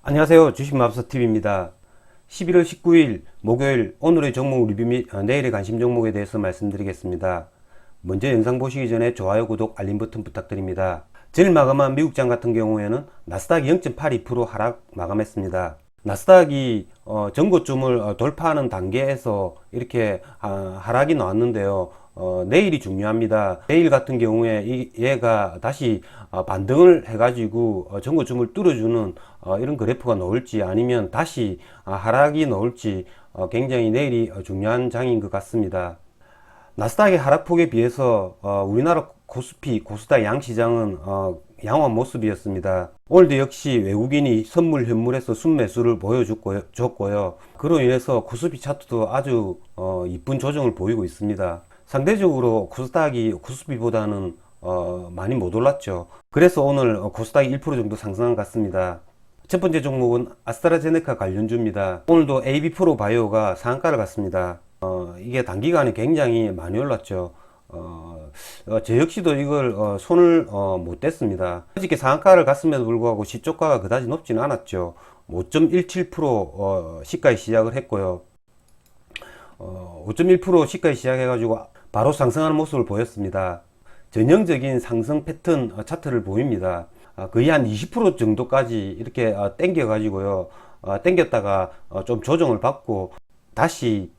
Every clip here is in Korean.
안녕하세요. 주식마법사TV입니다. 11월 19일 목요일 오늘의 종목 리뷰 및 내일의 관심 종목에 대해서 말씀드리겠습니다. 먼저 영상 보시기 전에 좋아요, 구독, 알림 버튼 부탁드립니다. 제일 마감한 미국장 같은 경우에는 나스닥이 0.82% 하락 마감했습니다. 나스닥이 전고점을 돌파하는 단계에서 이렇게 하락이 나왔는데요. 내일이 중요합니다. 내일 같은 경우에 얘가 다시 반등을 해가지고 전고점을 뚫어주는 이런 그래프가 나올지 아니면 다시 하락이 나올지 굉장히 내일이 중요한 장인 것 같습니다. 나스닥의 하락폭에 비해서 우리나라 코스피, 코스닥 양시장은 양호한 모습이었습니다. 오늘도 역시 외국인이 선물 현물에서 순매수를 보여줬고요. 그로 인해서 코스피 차트도 아주 이쁜 조정을 보이고 있습니다. 상대적으로 코스닥이 코스피보다는 많이 못 올랐죠. 그래서 오늘 코스닥이 1% 정도 상승한 것 같습니다. 첫 번째 종목은 아스트라제네카 관련주입니다. 오늘도 AB프로 바이오가 상한가를 갔습니다. 이게 단기간에 굉장히 많이 올랐죠. 저 역시도 이걸 손을 못 댔습니다. 어저께 상한가를 갔음에도 불구하고 시초가가 그다지 높지는 않았죠. 5.17% 시가에 시작을 했고요. 5.1% 시가에 시작해가지고 바로 상승하는 모습을 보였습니다. 전형적인 상승 패턴 차트를 보입니다. 거의 한 20% 정도까지 이렇게 땡겨 가지고요. 땡겼다가 좀 조정을 받고 다시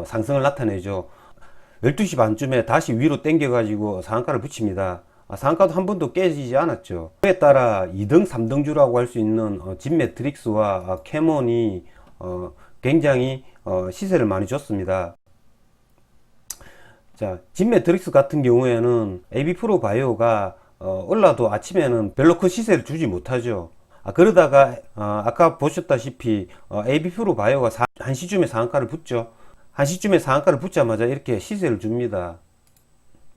상승을 나타내죠. 12시 반쯤에 다시 위로 땡겨 가지고 상한가를 붙입니다. 상한가도 한 번도 깨지지 않았죠. 그에 따라 2등, 3등주라고 할 수 있는 진매트릭스와 캐몬이 굉장히 시세를 많이 줬습니다. 자, 진매트릭스 같은 경우에는 AB프로 바이오가 올라도 아침에는 별로 큰 시세를 주지 못하죠. 그러다가 아까 보셨다시피 AB프로 바이오가 1시쯤에 상한가를 붙죠. 1시쯤에 상한가를 붙자마자 이렇게 시세를 줍니다.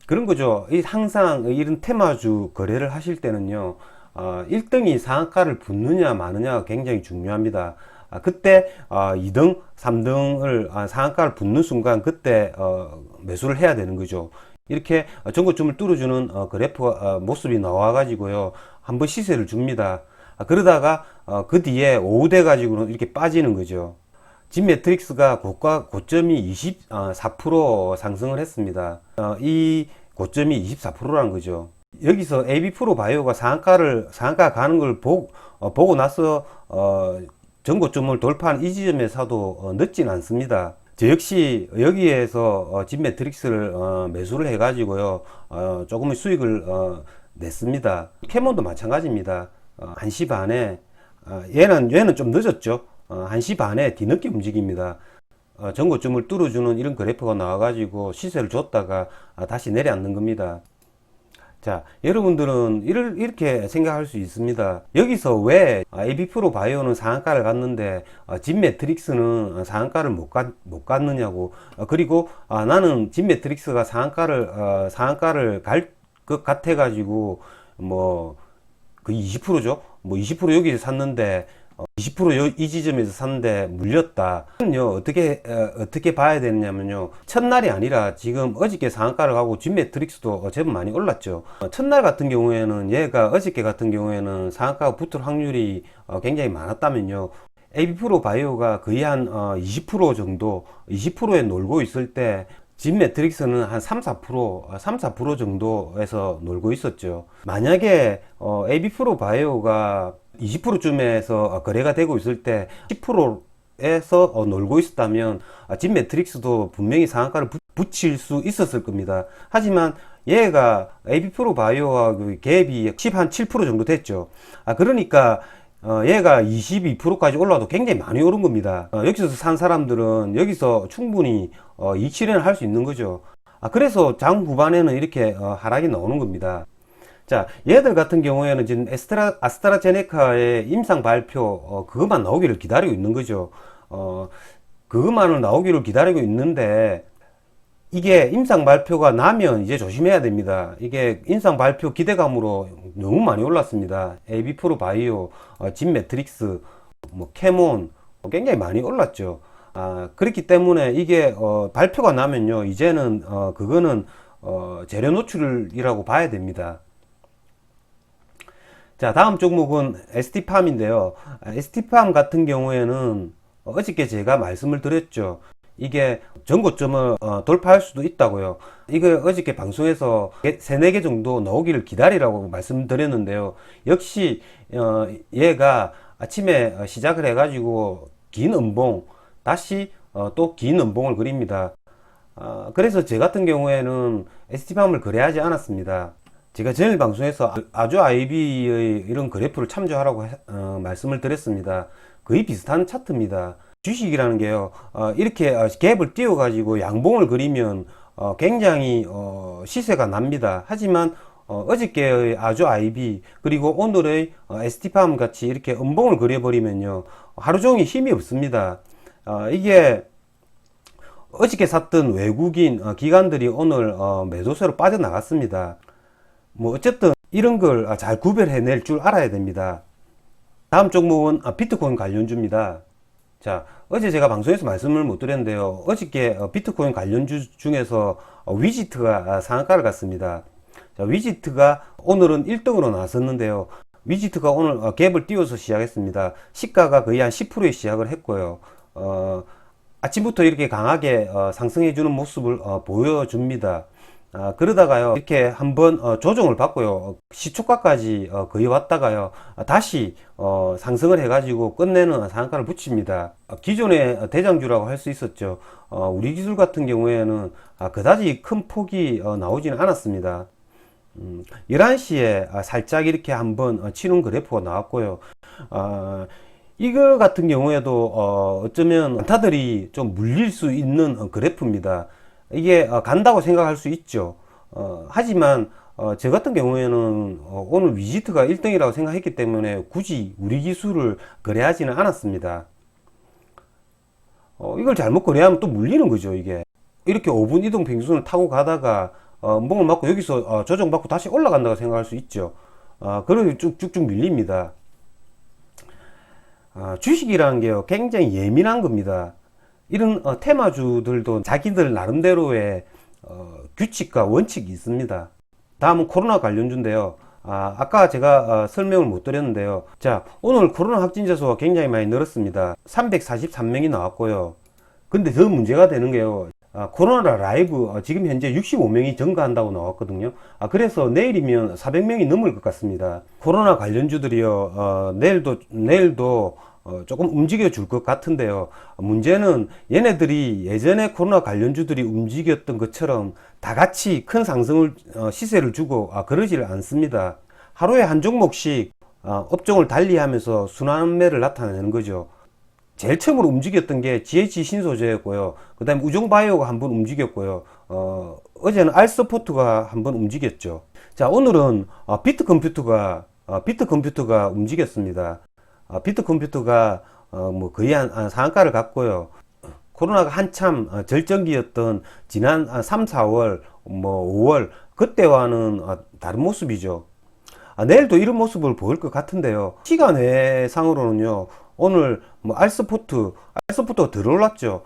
그런 거죠. 항상 이런 테마주 거래를 하실 때는요, 1등이 상한가를 붙느냐 마느냐가 굉장히 중요합니다. 그때 2등, 3등을 상한가를 붙는 순간 그때 매수를 해야 되는 거죠. 이렇게 전고점을 뚫어주는 그래프 모습이 나와 가지고요, 한번 시세를 줍니다. 그러다가 그 뒤에 오후 돼 가지고는 이렇게 빠지는 거죠. 진매트릭스가 고점이 24% 상승을 했습니다. 이 고점이 24%라는 거죠. 여기서 AB프로 바이오가 상한가 가는 걸 보고 나서 전고점을 돌파한 이 지점에서도 늦진 않습니다. 저 역시 여기에서 진매트릭스를 매수를 해 가지고요, 조금의 수익을 냈습니다. 캐몬도 마찬가지입니다. 1시 반에 얘는 좀 늦었죠. 1시 반에 뒤늦게 움직입니다. 전고점을 뚫어주는 이런 그래프가 나와 가지고 시세를 줬다가 다시 내려앉는 겁니다. 자, 여러분들은 이렇게 생각할 수 있습니다. 여기서 왜 AB프로 바이오는 상한가를 갔는데 진매트릭스는 상한가를 못 갔느냐고. 그리고 나는 진매트릭스가 상한가를 갈 것 같아 가지고 뭐 거의 20%죠. 뭐 20% 여기서 샀는데 20% 이 지점에서 샀는데 물렸다. 어떻게 봐야 되느냐면요, 첫날이 아니라 지금 어저께 상한가를 가고 진매트릭스도 제법 많이 올랐죠. 첫날 같은 경우에는 얘가 어저께 같은 경우에는 상한가가 붙을 확률이 굉장히 많았다면요, AB프로 바이오가 거의 한 20% 정도, 20%에 놀고 있을 때 진매트릭스는 한 3-4% 정도에서 놀고 있었죠. 만약에 AB프로 바이오가 20%쯤에서 거래가 되고 있을 때 10%에서 놀고 있었다면 진매트릭스도 분명히 상한가를 붙일 수 있었을 겁니다. 하지만 얘가 AB프로 바이오와 그 갭이 한 7% 정도 됐죠. 그러니까 얘가 22%까지 올라도 굉장히 많이 오른 겁니다. 여기서 산 사람들은 여기서 충분히 이익 실현을 할 수 있는 거죠. 그래서 장 후반에는 이렇게 하락이 나오는 겁니다. 자, 얘들 같은 경우에는 지금 아스트라제네카의 임상 발표 그것만 나오기를 기다리고 있는 거죠. 그것만을 나오기를 기다리고 있는데, 이게 임상 발표가 나면 이제 조심해야 됩니다. 이게 임상 발표 기대감으로 너무 많이 올랐습니다. AB프로 바이오, 진매트릭스, 뭐 캐몬 굉장히 많이 올랐죠. 그렇기 때문에 이게 발표가 나면요, 이제는 그거는 재료 노출이라고 봐야 됩니다. 자, 다음 종목은 ST팜인데요. ST팜 같은 경우에는 어저께 제가 말씀을 드렸죠. 이게 전고점을 돌파할 수도 있다고요. 이거 어저께 방송에서 3, 4개 정도 나오기를 기다리라고 말씀드렸는데요. 역시 얘가 아침에 시작을 해가지고 긴 음봉, 다시 또 긴 음봉을 그립니다. 그래서 제 같은 경우에는 ST팜을 거래하지 않았습니다. 제가 전일 방송에서 아주 IB의 이런 그래프를 참조하라고 말씀을 드렸습니다. 거의 비슷한 차트입니다. 주식이라는 게요, 이렇게 갭을 띄워 가지고 양봉을 그리면 굉장히 시세가 납니다. 하지만 어저께의 아주 IB 그리고 오늘의 ST팜 같이 이렇게 음봉을 그려버리면요, 하루 종일 힘이 없습니다. 이게 어저께 샀던 외국인 기관들이 오늘 매도세로 빠져나갔습니다. 뭐 어쨌든 이런 걸 잘 구별해낼 줄 알아야 됩니다. 다음 종목은 비트코인 관련주입니다. 자, 어제 제가 방송에서 말씀을 못 드렸는데요. 어저께 비트코인 관련주 중에서 위지트가 상한가를 갔습니다. 자, 위지트가 오늘은 1등으로 나섰는데요. 위지트가 오늘 갭을 띄워서 시작했습니다. 시가가 거의 한 10%에 시작을 했고요. 아침부터 이렇게 강하게 상승해주는 모습을 보여줍니다. 그러다가요, 이렇게 한번 조정을 받고요, 시초가까지 거의 왔다가요, 다시 상승을 해가지고 끝내는 상한가를 붙입니다. 기존의 대장주라고 할 수 있었죠. 우리 기술 같은 경우에는 그다지 큰 폭이 나오지는 않았습니다. 11시에 살짝 이렇게 한번 치는 그래프가 나왔고요. 이거 같은 경우에도 어쩌면 단타들이 좀 물릴 수 있는 그래프입니다. 이게 간다고 생각할 수 있죠. 하지만 저 같은 경우에는 오늘 위지트가 1등이라고 생각했기 때문에 굳이 우리 기술을 거래하지는 않았습니다. 이걸 잘못 거래하면 또 물리는 거죠. 이게 이렇게 5분 이동 평균선을 타고 가다가 멍을 맞고 여기서 조정받고 다시 올라간다고 생각할 수 있죠. 그러면 쭉쭉쭉 밀립니다. 주식이라는 게요, 굉장히 예민한 겁니다. 이런 테마주들도 자기들 나름대로의 규칙과 원칙이 있습니다. 다음은 코로나 관련주인데요. 아까 제가 설명을 못 드렸는데요. 자, 오늘 코로나 확진자 수가 굉장히 많이 늘었습니다. 343명이 나왔고요. 근데 더 문제가 되는 게요, 코로나 라이브 지금 현재 65명이 증가한다고 나왔거든요. 그래서 내일이면 400명이 넘을 것 같습니다. 코로나 관련주들이요, 내일도 조금 움직여 줄 것 같은데요. 문제는 얘네들이 예전에 코로나 관련주들이 움직였던 것처럼 다 같이 큰 상승을 시세를 주고 그러지를 않습니다. 하루에 한 종목씩 업종을 달리하면서 순환매를 나타내는 거죠. 제일 처음으로 움직였던 게 GH 신소재였고요. 그 다음에 우종바이오가 한번 움직였고요. 어제는 알서포트가 한번 움직였죠. 자, 오늘은 비트컴퓨터가 움직였습니다. 비트컴퓨터가 뭐 거의 한 상한가를 갔고요. 코로나가 한참 절정기였던 지난 3, 4월, 뭐 5월 그때와는 다른 모습이죠. 내일도 이런 모습을 보일 것 같은데요. 시간외상으로는요, 오늘 뭐 알스포트가 덜 올랐죠.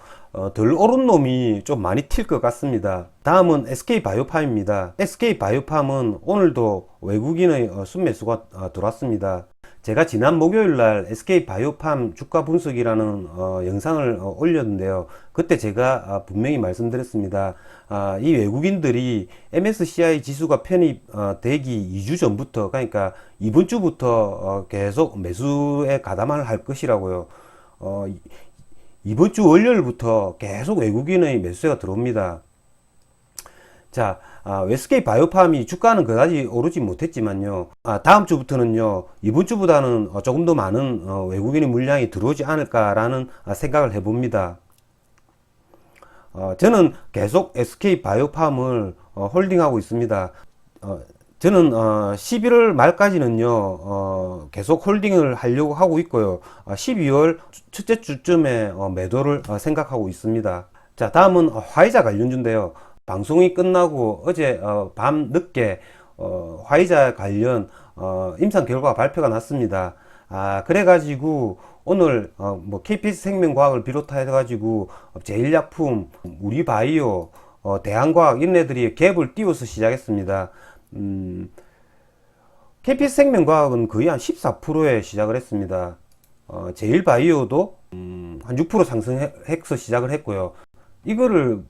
덜 오른 놈이 좀 많이 튈 것 같습니다. 다음은 SK바이오팜입니다. SK바이오팜은 오늘도 외국인의 순매수가 들어왔습니다. 제가 지난 목요일날 SK바이오팜 주가 분석이라는 영상을 올렸는데요. 그때 제가 분명히 말씀드렸습니다. 이 외국인들이 MSCI 지수가 편입되기 2주 전부터, 그러니까 이번 주부터 계속 매수에 가담을 할 것이라고요. 이번 주 월요일부터 계속 외국인의 매수세가 들어옵니다. 자, SK바이오팜이 주가는 그다지 오르지 못했지만요, 다음 주부터는요, 이번 주보다는 조금 더 많은 외국인의 물량이 들어오지 않을까라는 생각을 해봅니다. 저는 계속 SK바이오팜을 홀딩하고 있습니다. 저는 11월 말까지는요, 계속 홀딩을 하려고 하고 있고요. 12월 첫째 주쯤에 매도를 생각하고 있습니다. 자, 다음은 화이자 관련주인데요. 방송이 끝나고 어제 밤 늦게 화이자 관련 임상 결과가 발표가 났습니다. 그래가지고 오늘 뭐 KPS 생명과학을 비롯해 가지고 제일약품, 우리바이오, 대한과학 이런 애들이 갭을 띄워서 시작했습니다. KPS 생명과학은 거의 한 14%에 시작을 했습니다. 제일바이오도 한 6% 상승해서 시작을 했고요. 이거를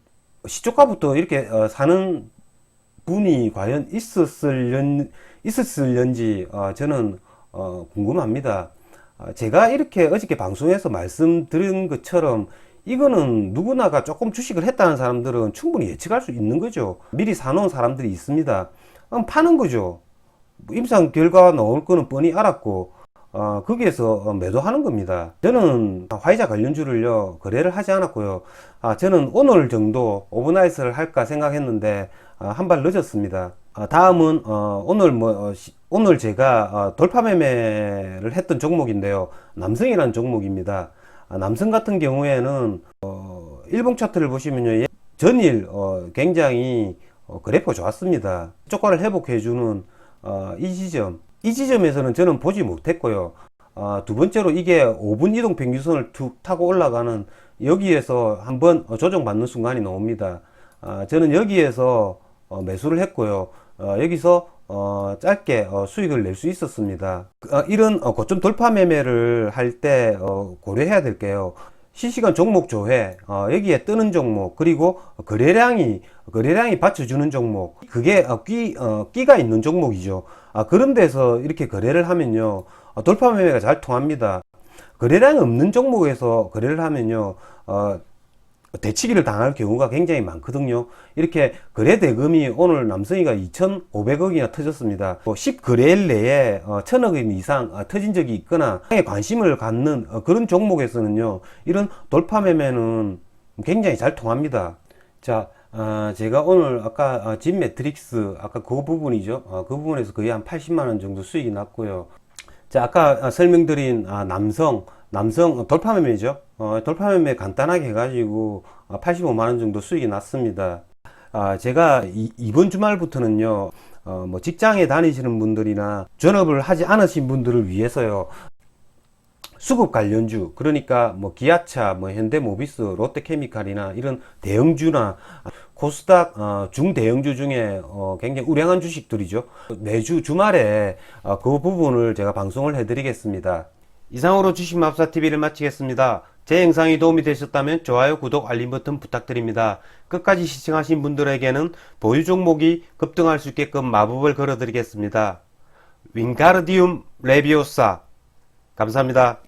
시초가부터 이렇게 사는 분이 과연 있었을런지 저는 궁금합니다. 제가 이렇게 어저께 방송에서 말씀드린 것처럼 이거는 누구나가 조금 주식을 했다는 사람들은 충분히 예측할 수 있는 거죠. 미리 사놓은 사람들이 있습니다. 파는 거죠. 임상 결과 나올 거는 뻔히 알았고 거기에서 매도하는 겁니다. 저는 화이자 관련주를요 거래를 하지 않았고요. 저는 오늘 정도 오버나이트를 할까 생각했는데 한 발 늦었습니다. 다음은 오늘 제가 돌파 매매를 했던 종목인데요, 남성이라는 종목입니다. 남성 같은 경우에는 일봉 차트를 보시면요, 전일 굉장히 그래프가 좋았습니다. 조건을 회복해주는 이 지점에서는 저는 보지 못했고요. 두 번째로 이게 5분 이동 평균선을 툭 타고 올라가는 여기에서 한번 조정받는 순간이 나옵니다. 저는 여기에서 매수를 했고요. 여기서 짧게 수익을 낼 수 있었습니다. 이런 고점 돌파 매매를 할 때 고려해야 될 게요, 실시간 종목 조회, 여기에 뜨는 종목, 그리고 거래량이 받쳐주는 종목, 그게 끼가 있는 종목이죠. 그런 데서 이렇게 거래를 하면요, 돌파 매매가 잘 통합니다. 거래량이 없는 종목에서 거래를 하면요, 대치기를 당할 경우가 굉장히 많거든요. 이렇게 거래 대금이 오늘 남성이가 2,500억이나 터졌습니다. 10거래일 내에 1,000억 이상 터진 적이 있거나 관심을 갖는 그런 종목에서는요, 이런 돌파 매매는 굉장히 잘 통합니다. 자, 제가 오늘 아까 진 매트릭스 아까 그 부분이죠. 그 부분에서 거의 한 80만원 정도 수익이 났고요. 자, 아까 설명드린 남성 돌파 매매죠. 돌파 매매 간단하게 해가지고 85만원 정도 수익이 났습니다. 제가 이번 주말부터는요, 뭐 직장에 다니시는 분들이나 전업을 하지 않으신 분들을 위해서요, 수급 관련주, 그러니까 뭐 기아차, 뭐 현대모비스, 롯데케미칼이나 이런 대형주나 코스닥 중대형주 중에 굉장히 우량한 주식들이죠. 매주 주말에 그 부분을 제가 방송을 해드리겠습니다. 이상으로 주식마법사TV를 마치겠습니다. 제 영상이 도움이 되셨다면 좋아요, 구독, 알림 버튼 부탁드립니다. 끝까지 시청하신 분들에게는 보유 종목이 급등할 수 있게끔 마법을 걸어드리겠습니다. 윙가르디움 레비오사. 감사합니다.